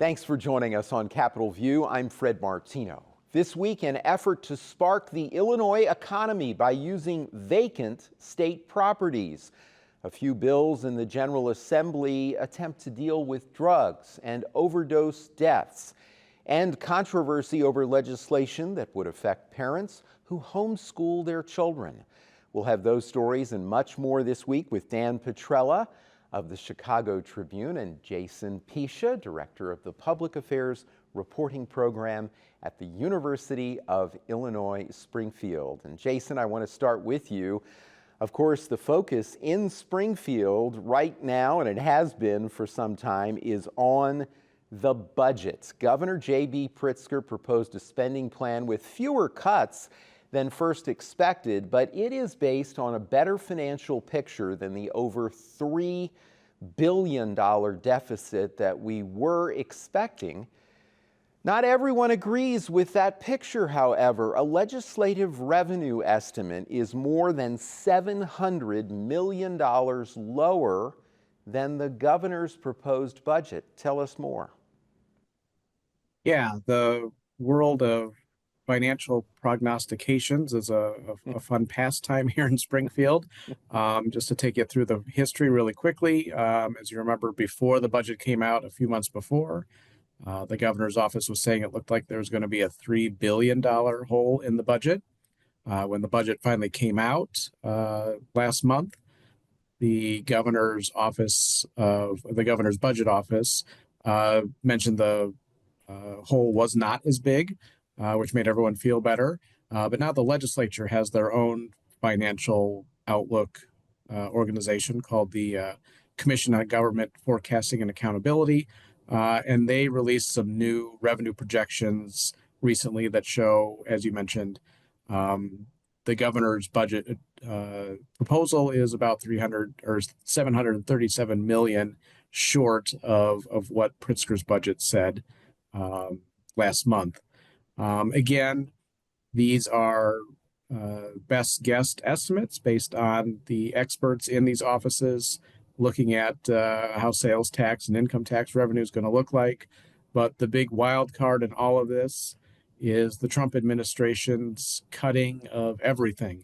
Thanks for joining us on Capitol View. I'm Fred Martino. This week, an effort to spark the Illinois economy by using vacant state properties. A few bills in the General Assembly attempt to deal with drugs and overdose deaths, and controversy over legislation that would affect parents who homeschool their children. We'll have those stories and much more this week with Dan Petrella of the Chicago Tribune and Jason Piscia, director of the Public Affairs Reporting Program at the University of Illinois, Springfield. And Jason, I want to start with you. Of course, the focus in Springfield right now, and it has been for some time, is on the budget. Governor J.B. Pritzker proposed a spending plan with fewer cuts than first expected, but it is based on a better financial picture than the over $3 billion deficit that we were expecting. Not everyone agrees with that picture, however. A legislative revenue estimate is more than $700 million lower than the governor's proposed budget. Tell us more. Yeah, the world of financial prognostications is a fun pastime here in Springfield. Just to take you through the history really quickly, as you remember, before the budget came out a few months before, the governor's office was saying it looked like there was going to be a $3 billion hole in the budget. When the budget finally came out last month, the governor's budget office mentioned the hole was not as big, which made everyone feel better. But now the legislature has their own financial outlook organization called the Commission on Government Forecasting and Accountability. And they released some new revenue projections recently that show, as you mentioned, the governor's budget proposal is about 737 million short of what Pritzker's budget said last month. Again, these are best guessed estimates based on the experts in these offices looking at how sales tax and income tax revenue is going to look like. But the big wild card in all of this is the Trump administration's cutting of everything.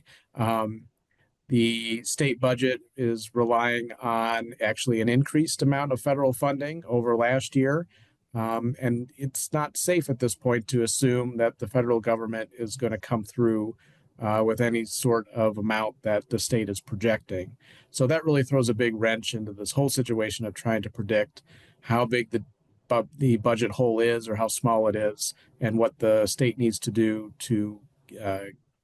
The state budget is relying on actually an increased amount of federal funding over last year. And it's not safe at this point to assume that the federal government is going to come through with any sort of amount that the state is projecting. So that really throws a big wrench into this whole situation of trying to predict how big the budget hole is or how small it is and what the state needs to do to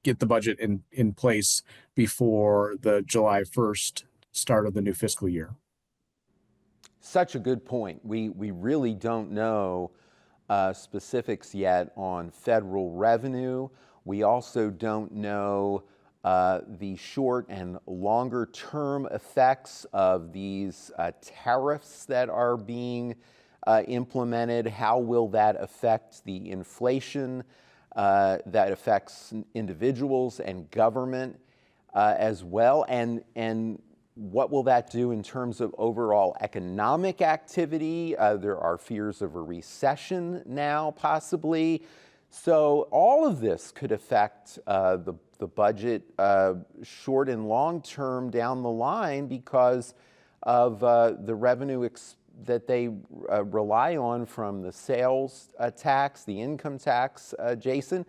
get the budget in place before the July 1st start of the new fiscal year. Such a good point. We really don't know specifics yet on federal revenue. We also don't know the short and longer term effects of these tariffs that are being implemented. How will that affect the inflation that affects individuals and government as well? And what will that do in terms of overall economic activity? There are fears of a recession now, possibly. So all of this could affect the budget short and long term down the line because of the revenue that they rely on from the sales tax, the income tax, Jason.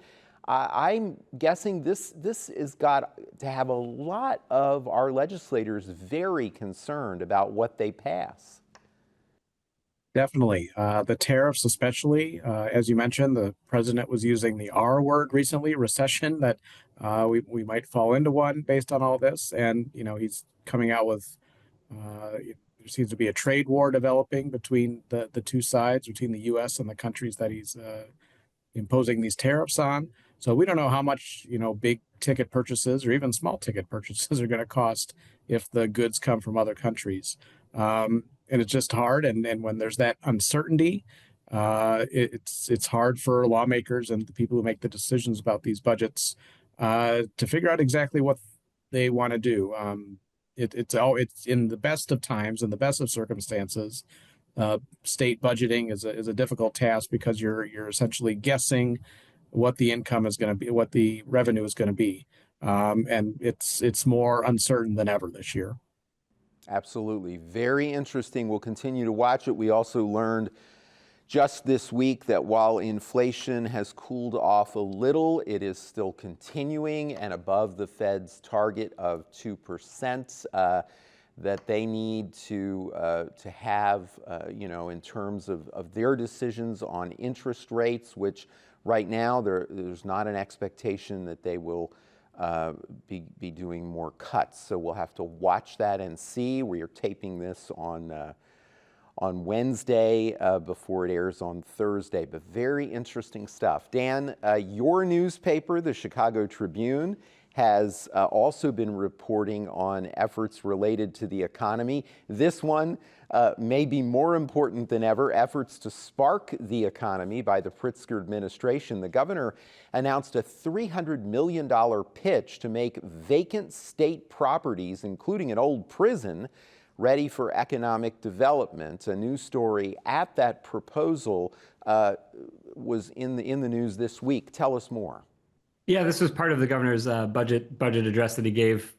I'm guessing this has got to have a lot of our legislators very concerned about what they pass. Definitely. The tariffs, especially, as you mentioned, the president was using the R word recently, recession, that we might fall into one based on all this. And, he's coming out with, there seems to be a trade war developing between the two sides, between the U.S. and the countries that he's imposing these tariffs on. So we don't know how much, big ticket purchases or even small ticket purchases are going to cost if the goods come from other countries. And it's just hard. And when there's that uncertainty, it's hard for lawmakers and the people who make the decisions about these budgets to figure out exactly what they want to do. It's in the best of times and the best of circumstances. state budgeting is a difficult task because you're essentially guessing what the income is going to be, what the revenue is going to be, and it's more uncertain than ever this year. Absolutely. Very interesting. We'll continue to watch it. We also learned just this week that while inflation has cooled off a little, it is still continuing and above the Fed's target of 2%. That they need to have, in terms of their decisions on interest rates, which right now there's not an expectation that they will be doing more cuts. So we'll have to watch that and see. We are taping this on Wednesday before it airs on Thursday, but very interesting stuff. Dan, your newspaper, the Chicago Tribune, has also been reporting on efforts related to the economy. This one may be more important than ever, efforts to spark the economy by the Pritzker administration. The governor announced a $300 million pitch to make vacant state properties, including an old prison, ready for economic development. A news story at that proposal was in the news this week. Tell us more. Yeah, this was part of the governor's budget address that he gave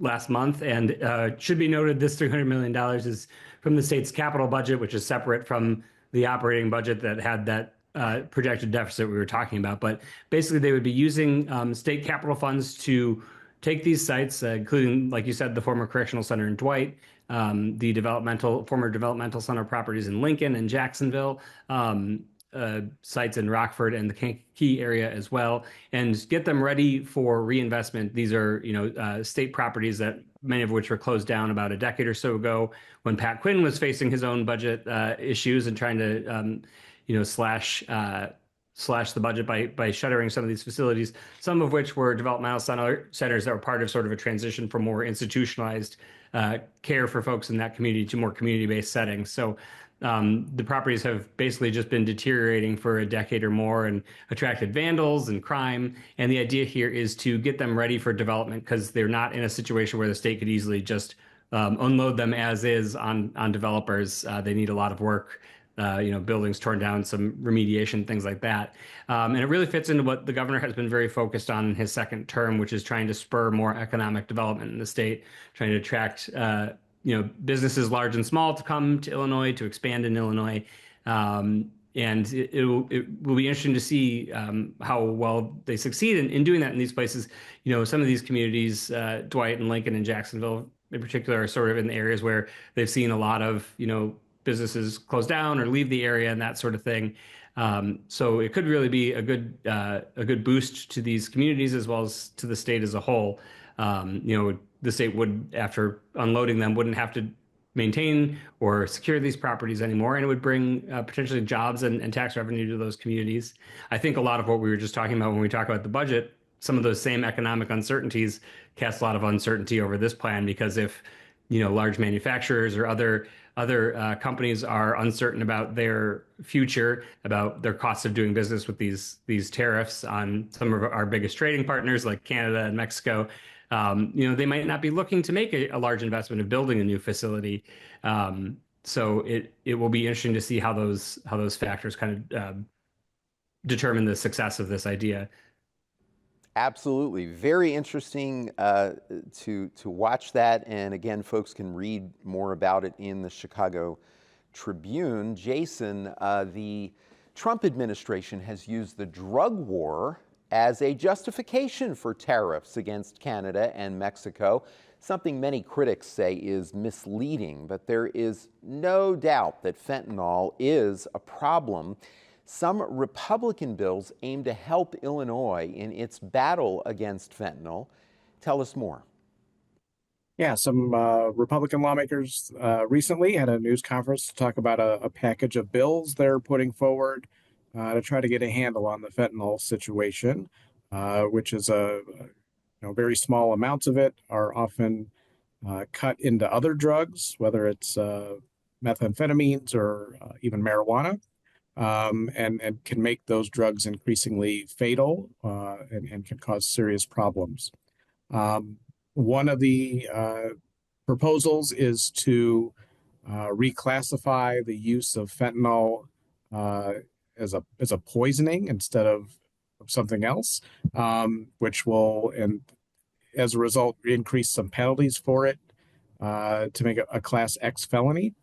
last month, and it should be noted this $300 million is from the state's capital budget, which is separate from the operating budget that had that projected deficit we were talking about. But basically, they would be using state capital funds to take these sites, including, like you said, the former correctional center in Dwight, the former developmental center properties in Lincoln and Jacksonville, sites in Rockford and the Kankakee area as well, and get them ready for reinvestment. These are, state properties that many of which were closed down about a decade or so ago when Pat Quinn was facing his own budget issues and trying to, slash the budget by shuttering some of these facilities, some of which were developmental centers that were part of sort of a transition from more institutionalized care for folks in that community to more community-based settings. So the properties have basically just been deteriorating for a decade or more and attracted vandals and crime. And the idea here is to get them ready for development because they're not in a situation where the state could easily just unload them as is on developers. They need a lot of work, buildings torn down, some remediation, things like that. And it really fits into what the governor has been very focused on in his second term, which is trying to spur more economic development in the state, trying to attract businesses large and small to come to Illinois, to expand in Illinois. And it will be interesting to see how well they succeed in doing that in these places. Some of these communities, Dwight and Lincoln and Jacksonville in particular, are sort of in the areas where they've seen a lot of, businesses close down or leave the area and that sort of thing. So it could really be a good boost to these communities as well as to the state as a whole. The state would, after unloading them, wouldn't have to maintain or secure these properties anymore, and it would bring potentially jobs and tax revenue to those communities. I think a lot of what we were just talking about when we talk about the budget, some of those same economic uncertainties cast a lot of uncertainty over this plan, because if large manufacturers or other companies are uncertain about their future, about their costs of doing business with these tariffs on some of our biggest trading partners like Canada and Mexico, they might not be looking to make a large investment of building a new facility. So it will be interesting to see how those factors kind of determine the success of this idea. Absolutely. Very interesting to watch that. And again, folks can read more about it in the Chicago Tribune. Jason, the Trump administration has used the drug war as a justification for tariffs against Canada and Mexico, something many critics say is misleading. But there is no doubt that fentanyl is a problem. Some Republican bills aim to help Illinois in its battle against fentanyl. Tell us more. Yeah, some Republican lawmakers recently had a news conference to talk about a package of bills they're putting forward to try to get a handle on the fentanyl situation, which is very small amounts of it are often cut into other drugs, whether it's methamphetamines or even marijuana. And can make those drugs increasingly fatal and can cause serious problems. One of the proposals is to reclassify the use of fentanyl as a poisoning instead of something else, which will, and as a result, increase some penalties for it to make it a Class X felony.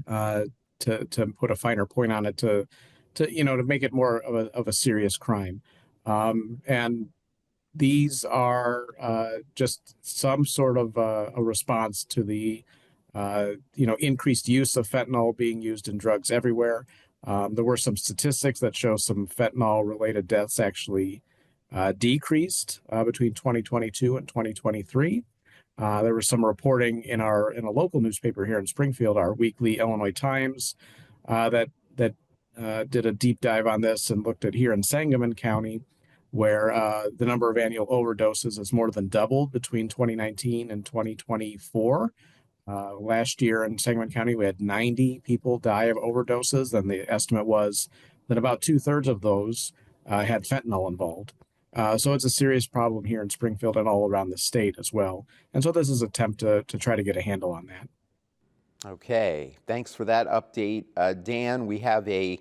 To put a finer point on it, to make it more of a serious crime, and these are just some sort of a response to the increased use of fentanyl being used in drugs everywhere. There were some statistics that show some fentanyl-related deaths actually decreased between 2022 and 2023. There was some reporting in a local newspaper here in Springfield, our weekly Illinois Times, that did a deep dive on this and looked at here in Sangamon County, where the number of annual overdoses has more than doubled between 2019 and 2024. Last year in Sangamon County, we had 90 people die of overdoses, and the estimate was that about 2/3 of those had fentanyl involved. So it's a serious problem here in Springfield and all around the state as well. And so this is an attempt to try to get a handle on that. Okay, thanks for that update. Dan, we have a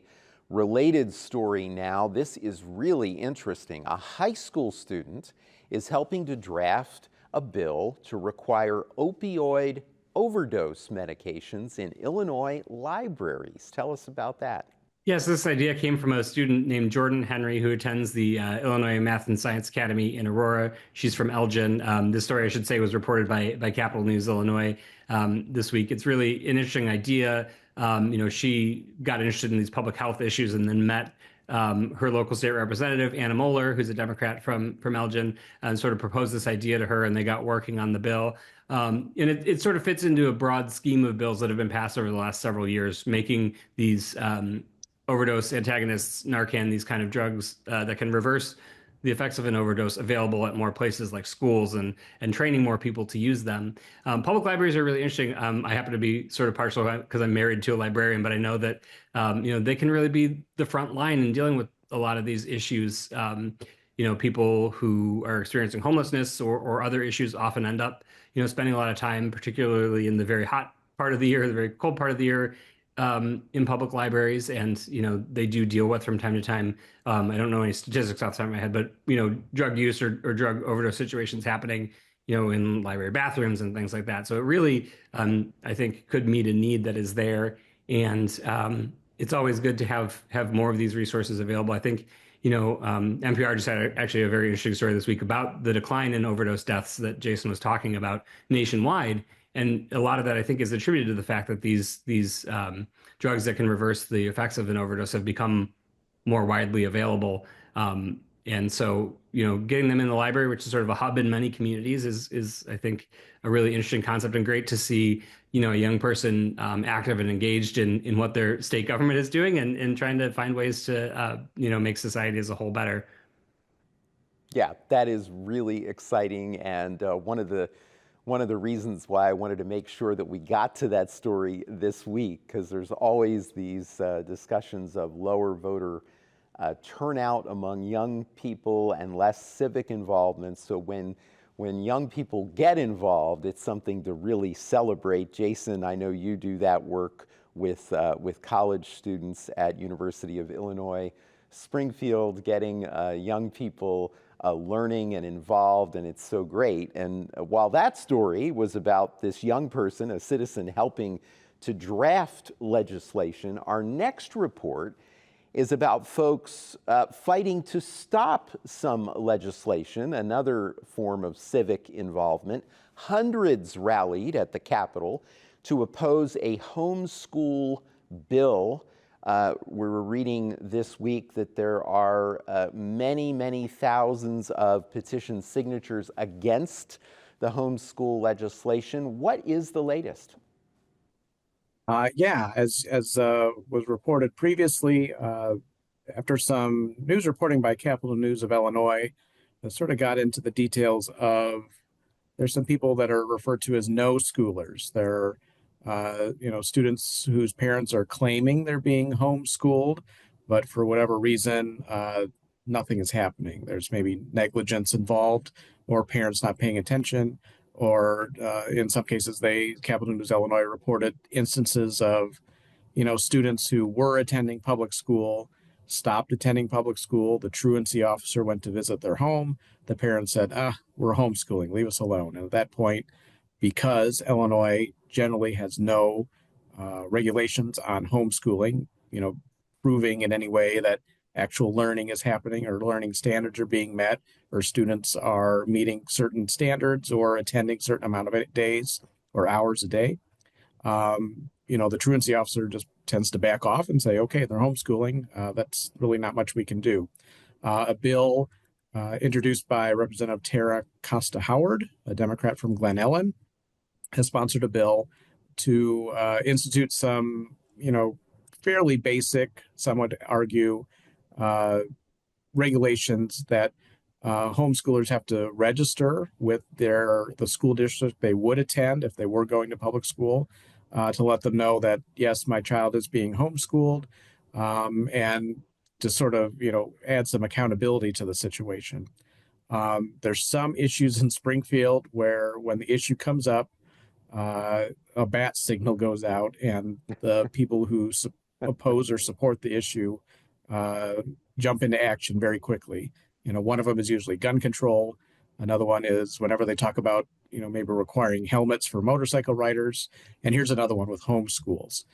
related story now. This is really interesting. A high school student is helping to draft a bill to require opioid overdose medications in Illinois libraries. Tell us about that. Yes, this idea came from a student named Jordan Henry who attends the Illinois Math and Science Academy in Aurora. She's from Elgin. This story, I should say, was reported by Capital News Illinois this week. It's really an interesting idea. She got interested in these public health issues and then met her local state representative, Anna Moeller, who's a Democrat from Elgin, and sort of proposed this idea to her, and they got working on the bill. And it sort of fits into a broad scheme of bills that have been passed over the last several years, making these overdose antagonists, Narcan, these kind of drugs that can reverse the effects of an overdose, available at more places like schools, and training more people to use them. Public libraries are really interesting. I happen to be sort of partial because I'm married to a librarian, but I know that they can really be the front line in dealing with a lot of these issues. People who are experiencing homelessness or other issues often end up spending a lot of time, particularly in the very hot part of the year, the very cold part of the year, in public libraries, and they do deal with from time to time. I don't know any statistics off the top of my head, but drug use or drug overdose situations happening in library bathrooms and things like that. So it really, I think, could meet a need that is there, and it's always good to have more of these resources available. I think NPR just had actually a very interesting story this week about the decline in overdose deaths that Jason was talking about nationwide. And a lot of that, I think, is attributed to the fact that these drugs that can reverse the effects of an overdose have become more widely available. And so, getting them in the library, which is sort of a hub in many communities, is I think, a really interesting concept, and great to see, a young person active and engaged in what their state government is doing, and trying to find ways to, make society as a whole better. Yeah, that is really exciting, and one of the reasons why I wanted to make sure that we got to that story this week, because there's always these discussions of lower voter turnout among young people and less civic involvement. So when young people get involved, it's something to really celebrate. Jason, I know you do that work with college students at University of Illinois Springfield, getting young people learning and involved, and it's so great. And while that story was about this young person, a citizen, helping to draft legislation, our next report is about folks fighting to stop some legislation, another form of civic involvement. Hundreds rallied at the Capitol to oppose a homeschool bill. We're reading this week that there are many, many thousands of petition signatures against the homeschool legislation. What is the latest? As was reported previously, after some news reporting by Capital News of Illinois, that sort of got into the details of, there's some people that are referred to as no schoolers. They're students whose parents are claiming they're being homeschooled, but for whatever reason, nothing is happening. There's maybe negligence involved, or parents not paying attention, or in some cases, Capital News Illinois reported instances of, students who were attending public school stopped attending public school. The truancy officer went to visit their home. The parents said, we're homeschooling, leave us alone. And at that point, because Illinois generally has no regulations on homeschooling, proving in any way that actual learning is happening or learning standards are being met or students are meeting certain standards or attending certain amount of days or hours a day. The truancy officer just tends to back off and say, okay, they're homeschooling. That's really not much we can do. A bill introduced by Representative Tara Costa Howard, a Democrat from Glen Ellen, has sponsored a bill to institute some, fairly basic, some would argue, regulations that homeschoolers have to register with the school district they would attend if they were going to public school, to let them know that, yes, my child is being homeschooled, and to sort of, add some accountability to the situation. There's some issues in Springfield where when the issue comes up, a bat signal goes out and the people who oppose or support the issue jump into action very quickly. One of them is usually gun control. Another one is whenever they talk about, maybe requiring helmets for motorcycle riders. And here's another one with homeschools.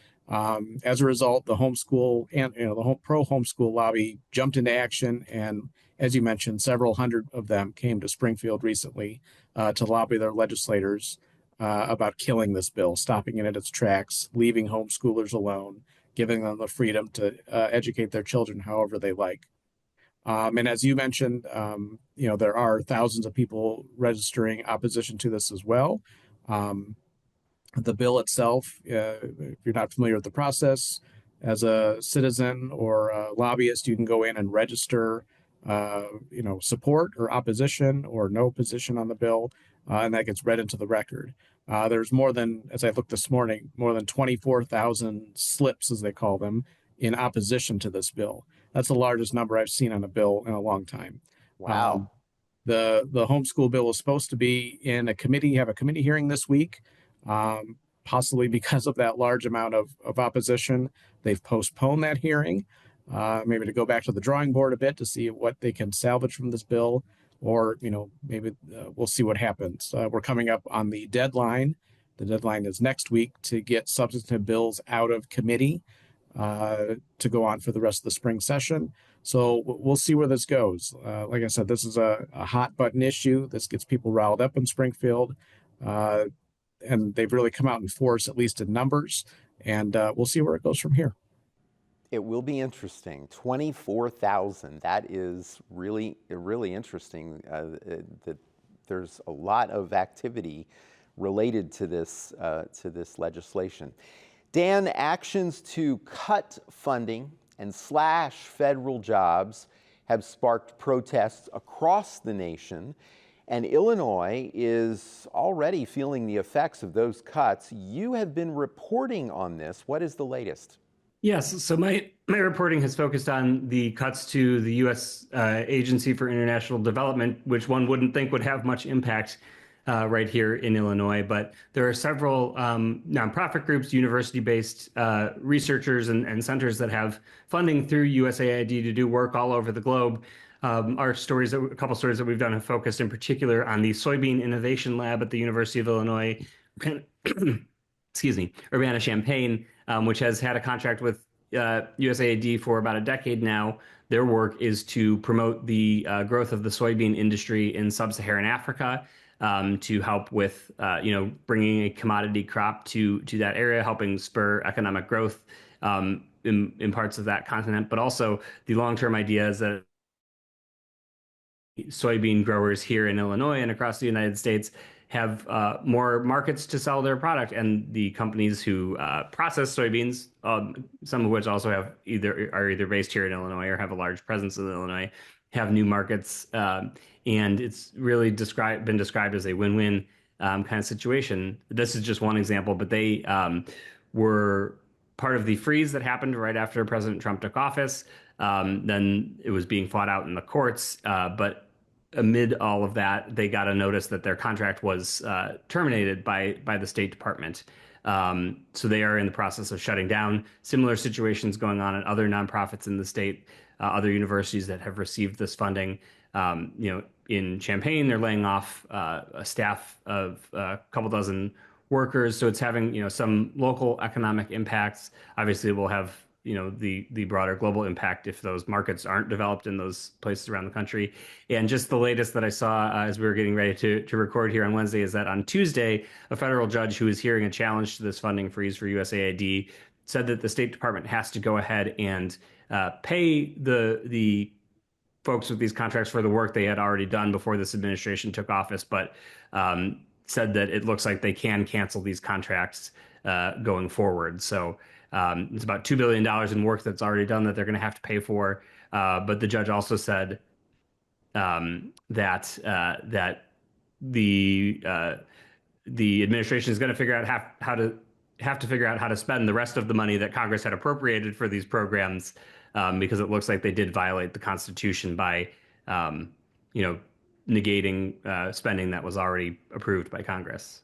As a result, the homeschool and the pro homeschool lobby jumped into action. And as you mentioned, several hundred of them came to Springfield recently to lobby their legislators about killing this bill, stopping it in its tracks, leaving homeschoolers alone, giving them the freedom to educate their children however they like. And as you mentioned, there are thousands of people registering opposition to this as well. The bill itself, if you're not familiar with the process, as a citizen or a lobbyist, you can go in and register, support or opposition or no position on the bill, and that gets read into the record. There's more than, as I looked this morning, more than 24,000 slips, as they call them, in opposition to this bill. That's the largest number I've seen on a bill in a long time. Wow. The homeschool bill was supposed to be in a committee, have a committee hearing this week. Possibly because of that large amount of opposition, they've postponed that hearing, maybe to go back to the drawing board a bit to see what they can salvage from this bill, or, maybe we'll see what happens. We're coming up on the deadline. The deadline is next week to get substantive bills out of committee to go on for the rest of the spring session. So we'll see where this goes. Like I said, this is a hot button issue. This gets people riled up in Springfield. And they've really come out in force, at least in numbers. And we'll see where it goes from here. It will be interesting. 24,000. That is really interesting. That there's a lot of activity related to this legislation. Dan, actions to cut funding and slash federal jobs have sparked protests across the nation. And Illinois is already feeling the effects of those cuts. You have been reporting on this. What is the latest? Yes, so my reporting has focused on the cuts to the U.S. Agency for International Development, which one wouldn't think would have much impact right here in Illinois. But there are several nonprofit groups, university-based researchers and centers that have funding through USAID to do work all over the globe. A couple stories that we've done have focused in particular on the Soybean Innovation Lab at the University of Illinois, Urbana-Champaign, which has had a contract with USAID for about a decade now. Their work is to promote the growth of the soybean industry in sub-Saharan Africa, to help with, bringing a commodity crop to that area, helping spur economic growth in parts of that continent. But also the long-term idea is that soybean growers here in Illinois and across the United States have more markets to sell their product, and the companies who process soybeans, some of which also are either based here in Illinois or have a large presence in Illinois, have new markets, and it's really been described as a win-win kind of situation. This is just one example, but they were part of the freeze that happened right after President Trump took office. Then it was being fought out in the courts, but amid all of that, they got a notice that their contract was terminated by the State Department. So they are in the process of shutting down. Similar situations going on at other nonprofits in the state, other universities that have received this funding. In Champaign, they're laying off a staff of a couple dozen workers. So it's having, some local economic impacts. Obviously, it will have, the broader global impact if those markets aren't developed in those places around the country. And just the latest that I saw as we were getting ready to record here on Wednesday is that on Tuesday, a federal judge who is hearing a challenge to this funding freeze for USAID said that the State Department has to go ahead and pay the folks with these contracts for the work they had already done before this administration took office, but said that it looks like they can cancel these contracts going forward. So it's about $2 billion in work that's already done that they're going to have to pay for. But the judge also said that the administration is going to figure out how to figure out how to spend the rest of the money that Congress had appropriated for these programs, because it looks like they did violate the Constitution by negating spending that was already approved by Congress.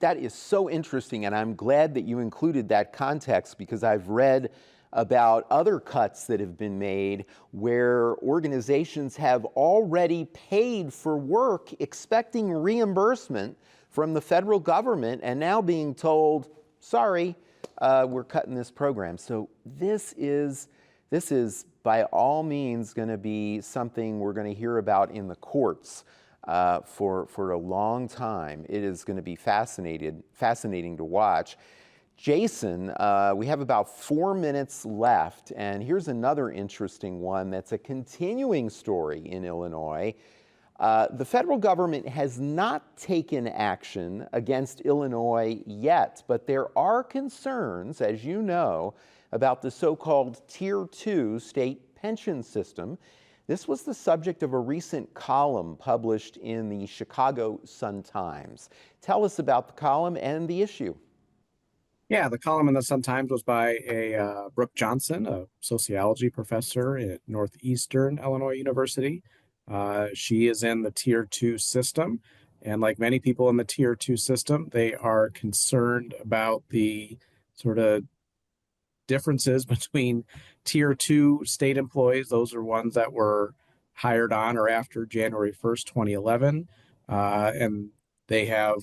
That is so interesting, and I'm glad that you included that context, because I've read about other cuts that have been made where organizations have already paid for work expecting reimbursement from the federal government and now being told, sorry, we're cutting this program. So this is by all means going to be something we're going to hear about in the courts for a long time. It is going to be fascinating to watch. Jason, we have about 4 minutes left, and here's another interesting one that's a continuing story in Illinois. The federal government has not taken action against Illinois yet, but there are concerns, as you know, about the so-called Tier 2 state pension system. This was the subject of a recent column published in the Chicago Sun-Times. Tell us about the column and the issue. Yeah, the column in the Sun-Times was by Brooke Johnson, a sociology professor at Northeastern Illinois University. She is in the Tier 2 system, and like many people in the Tier 2 system, they are concerned about the sort of differences between Tier 2 state employees. Those are ones that were hired on or after January 1st, 2011, and they have,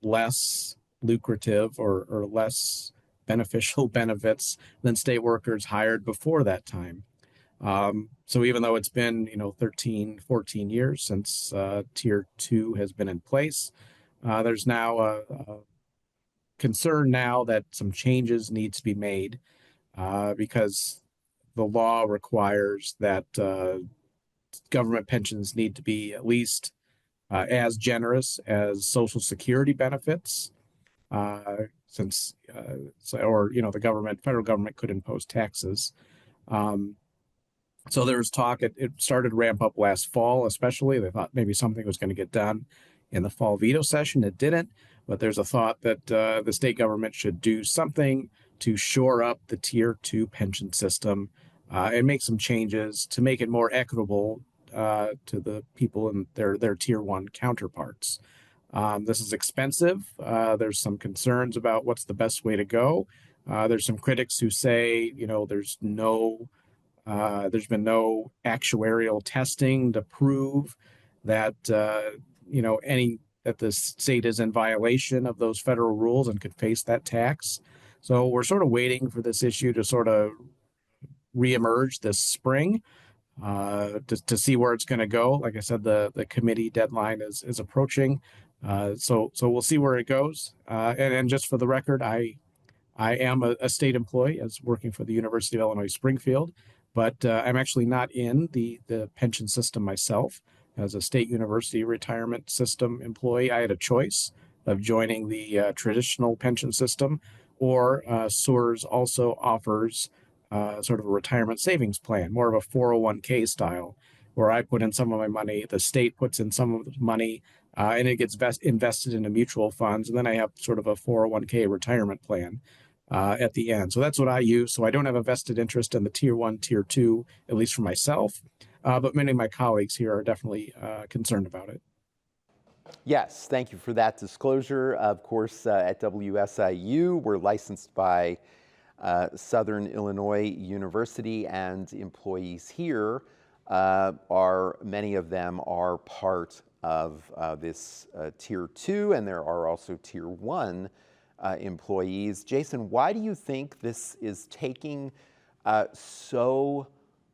less lucrative or less beneficial benefits than state workers hired before that time. So even though it's been, 13, 14 years since Tier 2 has been in place, there's now a concern now that some changes need to be made because the law requires that government pensions need to be at least as generous as Social Security benefits, since the federal government could impose taxes. So there was talk, it started to ramp up last fall, especially. They thought maybe something was going to get done in the fall veto session. It didn't, but there's a thought that the state government should do something to shore up the Tier 2 pension system and make some changes to make it more equitable to the people and their Tier 1 counterparts. This is expensive. There's some concerns about what's the best way to go. There's some critics who say, there's been no actuarial testing to prove that that the state is in violation of those federal rules and could face that tax. So we're sort of waiting for this issue to sort of reemerge this spring to see where it's going to go. Like I said, the committee deadline is approaching. So we'll see where it goes. And just for the record, I am a state employee as working for the University of Illinois Springfield, but I'm actually not in the pension system myself. As a state university retirement system employee, I had a choice of joining the traditional pension system, or SURS also offers sort of a retirement savings plan, more of a 401k style, where I put in some of my money, the state puts in some of the money, and it gets invested into mutual funds, and then I have sort of a 401k retirement plan at the end. So that's what I use. So I don't have a vested interest in the Tier 1, Tier 2, at least for myself. but many of my colleagues here are definitely concerned about it. Yes, thank you for that disclosure. Of course, at WSIU, we're licensed by Southern Illinois University, and employees here many of them are part of this Tier 2, and there are also Tier 1 employees. Jason, why do you think this is taking so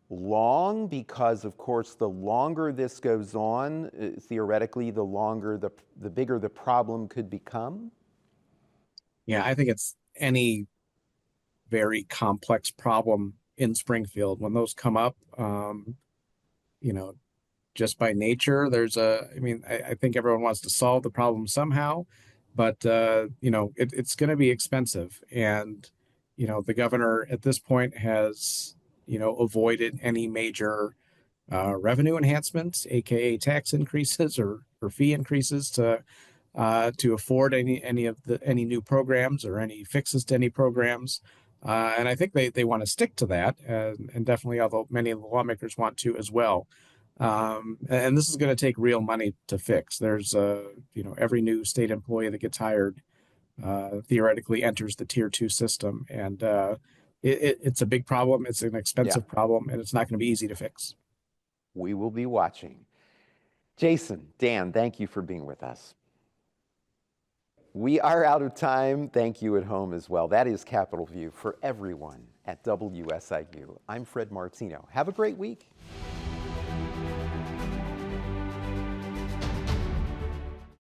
long? Because, of course, the longer this goes on, theoretically, the bigger the problem could become. Yeah, I think it's any very complex problem in Springfield. When those come up, you know, just by nature, I think everyone wants to solve the problem somehow, but, it's going to be expensive. And, the governor at this point has, avoided any major revenue enhancements, aka tax increases or fee increases to afford any new programs or any fixes to any programs. And I think they want to stick to that, and definitely, although many of the lawmakers want to as well. And this is going to take real money to fix. There's every new state employee that gets hired theoretically enters the Tier 2 system, and it's a big problem. It's an expensive problem, and it's not going to be easy to fix. We will be watching. Jason, Dan, thank you for being with us. We are out of time. Thank you at home as well. That is Capitol View for everyone at WSIU. I'm Fred Martino. Have a great week.